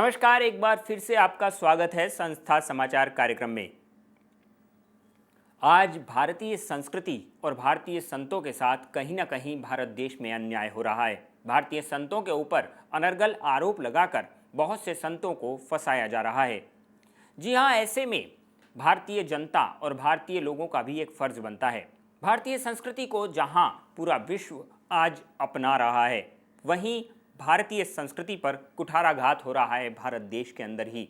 नमस्कार, एक बार फिर से आपका स्वागत है संस्था समाचार कार्यक्रम में। आज भारतीय संस्कृति और भारतीय संतों के साथ कहीं ना कहीं भारत देश में अन्याय हो रहा है। भारतीय संतों के ऊपर अनर्गल आरोप लगाकर बहुत से संतों को फंसाया जा रहा है। जी हाँ, ऐसे में भारतीय जनता और भारतीय लोगों का भी एक फर्ज बनता है। भारतीय संस्कृति को जहाँ पूरा विश्व आज अपना रहा है, वहीं भारतीय संस्कृति पर कुठाराघात हो रहा है भारत देश के अंदर ही।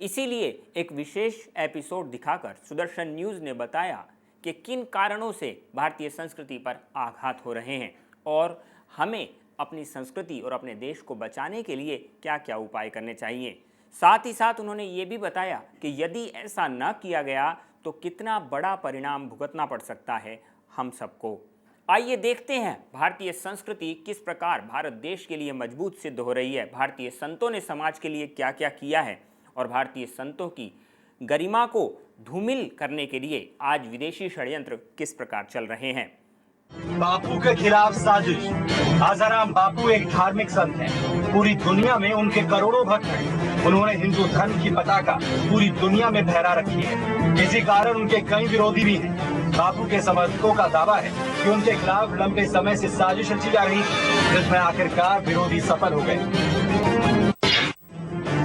इसीलिए एक विशेष एपिसोड दिखाकर सुदर्शन न्यूज़ ने बताया कि किन कारणों से भारतीय संस्कृति पर आघात हो रहे हैं और हमें अपनी संस्कृति और अपने देश को बचाने के लिए क्या क्या उपाय करने चाहिए। साथ ही साथ उन्होंने ये भी बताया कि यदि ऐसा न किया गया तो कितना बड़ा परिणाम भुगतना पड़ सकता है हम सबको। आइए देखते हैं भारतीय संस्कृति किस प्रकार भारत देश के लिए मजबूत सिद्ध हो रही है, भारतीय संतों ने समाज के लिए क्या क्या किया है और भारतीय संतों की गरिमा को धूमिल करने के लिए आज विदेशी षड्यंत्र किस प्रकार चल रहे हैं। बापू के खिलाफ साजिश। आसाराम बापू एक धार्मिक संत हैं। पूरी दुनिया में उनके करोड़ों भक्त हैं। उन्होंने हिंदू धर्म की पताका पूरी दुनिया में फहरा रखी है। इसी कारण उनके कई विरोधी भी हैं। बापू के समर्थकों का दावा है कि उनके खिलाफ लंबे समय से साजिश रची जा रही थी, जिसमें आखिरकार विरोधी सफल हो गए।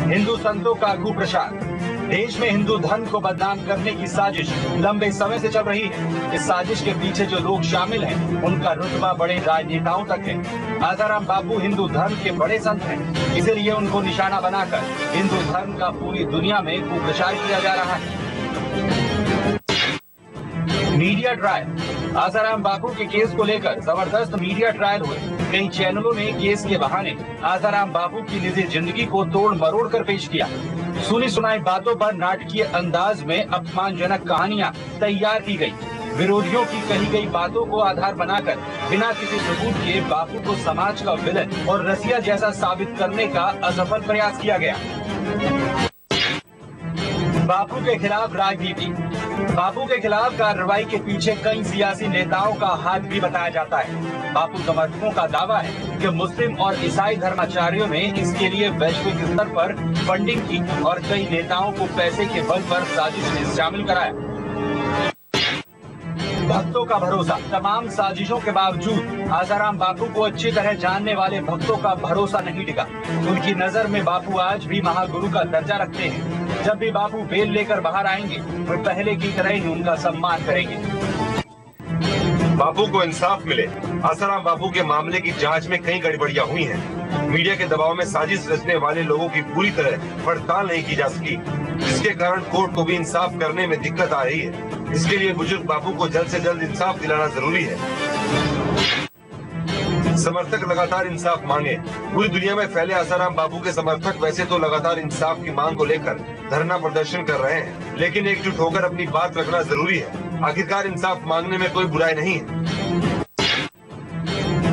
हिंदू संतों का कुप्रचार। देश में हिंदू धर्म को बदनाम करने की साजिश लंबे समय से चल रही है। इस साजिश के पीछे जो लोग शामिल हैं, उनका रुतबा बड़े राजनेताओं तक है। आसाराम बापू हिंदू धर्म के बड़े संत हैं, इसलिए उनको निशाना बनाकर हिंदू धर्म का पूरी दुनिया में कुप्रचार किया जा रहा है। Media trial. आसाराम बापू के केस को लेकर जबरदस्त मीडिया ट्रायल हुए। कई चैनलों ने केस के बहाने आसाराम बापू की निजी जिंदगी को तोड़ मरोड़ कर पेश किया। सुनी सुनाई बातों पर नाटकीय अंदाज में अपमानजनक कहानियां तैयार की गई। विरोधियों की कही गई बातों को आधार बनाकर बिना किसी सबूत के बापू को समाज का विलन और रसिया जैसा साबित करने का असफल प्रयास किया गया। बापू के खिलाफ राजनीति। बापू के खिलाफ कार्रवाई के पीछे कई सियासी नेताओं का हाथ भी बताया जाता है। बापू समर्थकों का दावा है कि मुस्लिम और ईसाई धर्माचार्यों ने इसके लिए वैश्विक स्तर पर फंडिंग की और कई नेताओं को पैसे के बल पर साजिश में शामिल कराया। भक्तों का भरोसा। तमाम साजिशों के बावजूद आसाराम बापू को अच्छी तरह जानने वाले भक्तों का भरोसा नहीं टिका। उनकी नजर में बापू आज भी महागुरु का दर्जा रखते हैं। जब भी बापू बेल लेकर बाहर आएंगे, वे पहले की तरह ही उनका सम्मान करेंगे। बापू को इंसाफ मिले। आसाराम बापू के मामले की जांच में कई गड़बड़ियां हुई हैं। मीडिया के दबाव में साजिश रचने वाले लोगों की पूरी तरह पड़ताल नहीं की जा सकी, जिसके कारण कोर्ट को भी इंसाफ करने में दिक्कत आ रही है। इसके लिए बुजुर्ग बापू को जल्द से जल्द इंसाफ दिलाना जरूरी है। समर्थक लगातार इंसाफ मांगे। पूरी दुनिया में फैले आसाराम बापू के समर्थक वैसे तो लगातार इंसाफ की मांग को लेकर धरना प्रदर्शन कर रहे हैं, लेकिन एकजुट होकर अपनी बात रखना जरूरी है। आखिरकार इंसाफ मांगने में कोई बुराई नहीं है।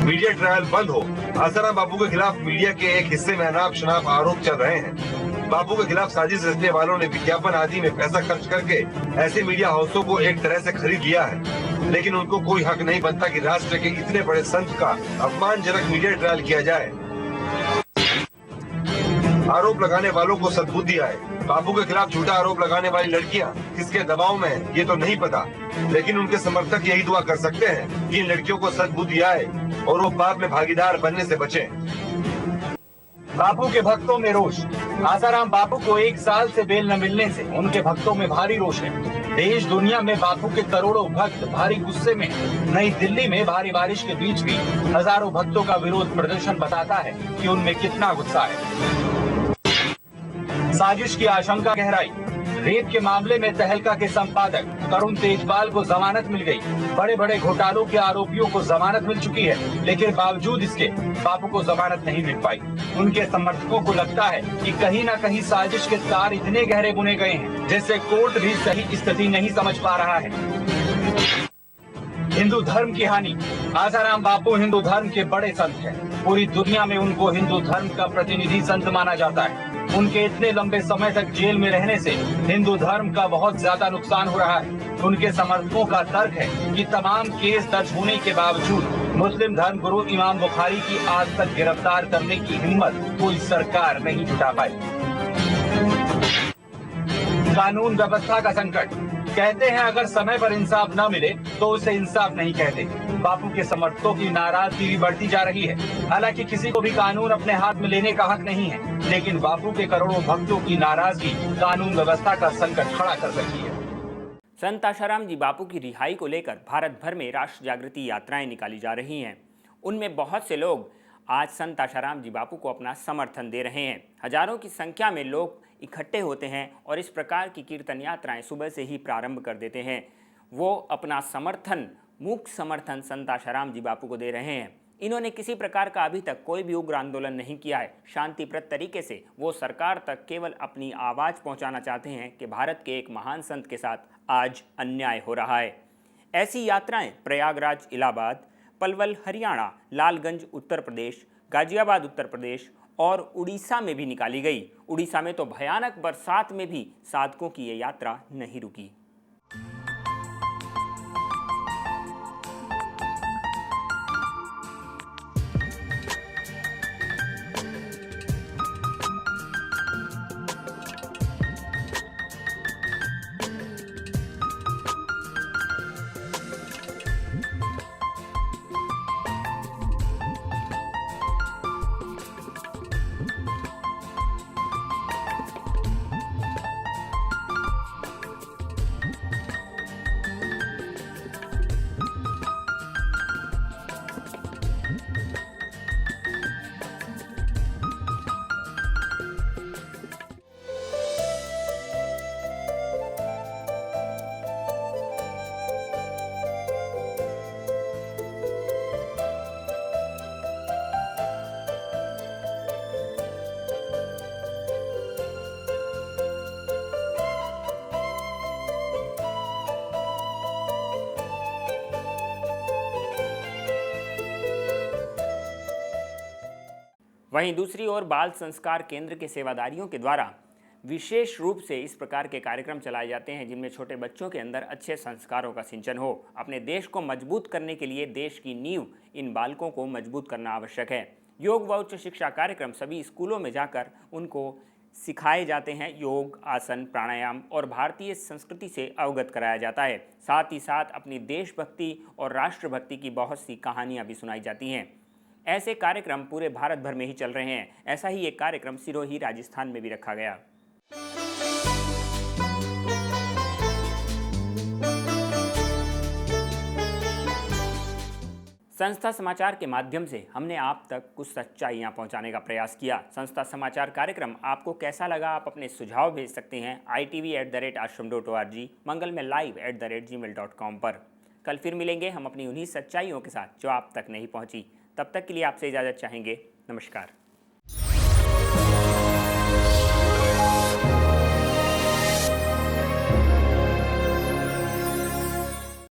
मीडिया ट्रायल बंद हो। आसाराम बापू के खिलाफ मीडिया के एक हिस्से में अनाप शनाप आरोप चल रहे हैं। बापू के खिलाफ साजिश रचने वालों ने विज्ञापन आदि में पैसा खर्च करके ऐसे मीडिया हाउसों को एक तरह से खरीद लिया है, लेकिन उनको कोई हक नहीं बनता कि राष्ट्र के इतने बड़े संत का अपमानजनक मीडिया ट्रायल किया जाए। आरोप लगाने वालों को सद्बुद्धि आए। बापू के खिलाफ झूठा आरोप लगाने वाली लड़कियां किसके दबाव में है ये तो नहीं पता, लेकिन उनके समर्थक यही दुआ कर सकते हैं कि इन लड़कियों को सद्बुद्धि आए और वो पाप में भागीदार बनने से बचें। बापू के भक्तों में रोष। आसाराम बापू को 1 साल से बेल न मिलने से उनके भक्तों में भारी रोष है। देश दुनिया में बापू के करोड़ों भक्त भारी गुस्से में। नई दिल्ली में भारी बारिश के बीच भी हजारों भक्तों का विरोध प्रदर्शन बताता है कि उनमें कितना गुस्सा है। साजिश की आशंका गहराई। रेप के मामले में तहलका के संपादक तरुण तेजपाल को जमानत मिल गई। बड़े बड़े घोटालों के आरोपियों को जमानत मिल चुकी है, लेकिन बावजूद इसके बापू को जमानत नहीं मिल पाई। उनके समर्थकों को लगता है कि कहीं न कहीं साजिश के तार इतने गहरे बुने गए हैं, जिससे कोर्ट भी सही स्थिति नहीं समझ पा रहा है। हिंदू धर्म की हानि। आसाराम बापू हिंदू धर्म के बड़े संत हैं। पूरी दुनिया में उनको हिंदू धर्म का प्रतिनिधि संत माना जाता है। उनके इतने लंबे समय तक जेल में रहने से हिंदू धर्म का बहुत ज्यादा नुकसान हो रहा है। उनके समर्थकों का तर्क है कि तमाम केस दर्ज होने के बावजूद मुस्लिम धर्म गुरु इमाम बुखारी की आज तक गिरफ्तार करने की हिम्मत कोई सरकार नहीं जुटा पाई। कानून व्यवस्था का संकट। कहते हैं अगर समय पर इंसाफ न मिले तो उसे इंसाफ नहीं कहते। बापू के समर्थकों की नाराजगी भी बढ़ती जा रही है। हालांकि किसी को भी कानून अपने हाथ में लेने का हक नहीं है, लेकिन बापू के करोड़ों भक्तों की नाराजगी कानून व्यवस्था का संकट खड़ा कर रही है। संत आशाराम जी बापू की रिहाई को लेकर भारत भर में राष्ट्र जागृति यात्राएं निकाली जा रही हैं। उनमें बहुत से लोग आज संत आशाराम जी बापू को अपना समर्थन दे रहे हैं। हजारों की संख्या में लोग इकट्ठे होते हैं और इस प्रकार की कीर्तन यात्राएं सुबह से ही प्रारंभ कर देते हैं। वो अपना समर्थन, मूक समर्थन संत आशाराम जी बापू को दे रहे हैं। इन्होंने किसी प्रकार का अभी तक कोई भी उग्र आंदोलन नहीं किया है। शांतिप्रद तरीके से वो सरकार तक केवल अपनी आवाज़ पहुंचाना चाहते हैं कि भारत के एक महान संत के साथ आज अन्याय हो रहा है। ऐसी यात्राएं प्रयागराज इलाहाबाद, पलवल हरियाणा, लालगंज उत्तर प्रदेश, गाजियाबाद उत्तर प्रदेश और उड़ीसा में भी निकाली गई। उड़ीसा में तो भयानक बरसात में भी साधकों की ये यात्रा नहीं रुकी। वहीं दूसरी ओर बाल संस्कार केंद्र के सेवादारियों के द्वारा विशेष रूप से इस प्रकार के कार्यक्रम चलाए जाते हैं जिनमें छोटे बच्चों के अंदर अच्छे संस्कारों का सिंचन हो। अपने देश को मजबूत करने के लिए देश की नींव इन बालकों को मजबूत करना आवश्यक है। योग व उच्च शिक्षा कार्यक्रम सभी स्कूलों में जाकर उनको सिखाए जाते हैं। योग, आसन, प्राणायाम और भारतीय संस्कृति से अवगत कराया जाता है। साथ ही साथ अपनी देशभक्ति और राष्ट्रभक्ति की बहुत सी कहानियाँ भी सुनाई जाती हैं। ऐसे कार्यक्रम पूरे भारत भर में ही चल रहे हैं। ऐसा ही एक कार्यक्रम सिरोही राजस्थान में भी रखा गया। संस्था समाचार के माध्यम से हमने आप तक कुछ सच्चाइयाँ पहुँचाने का प्रयास किया। संस्था समाचार कार्यक्रम आपको कैसा लगा, आप अपने सुझाव भेज सकते हैं itv@ashram.org, मंगल में live@gmail.com पर। कल फिर मिलेंगे हम अपनी उन्हीं सच्चाइयों के साथ जो आप तक नहीं पहुँची। तब तक के लिए आपसे इजाज़त चाहेंगे। नमस्कार।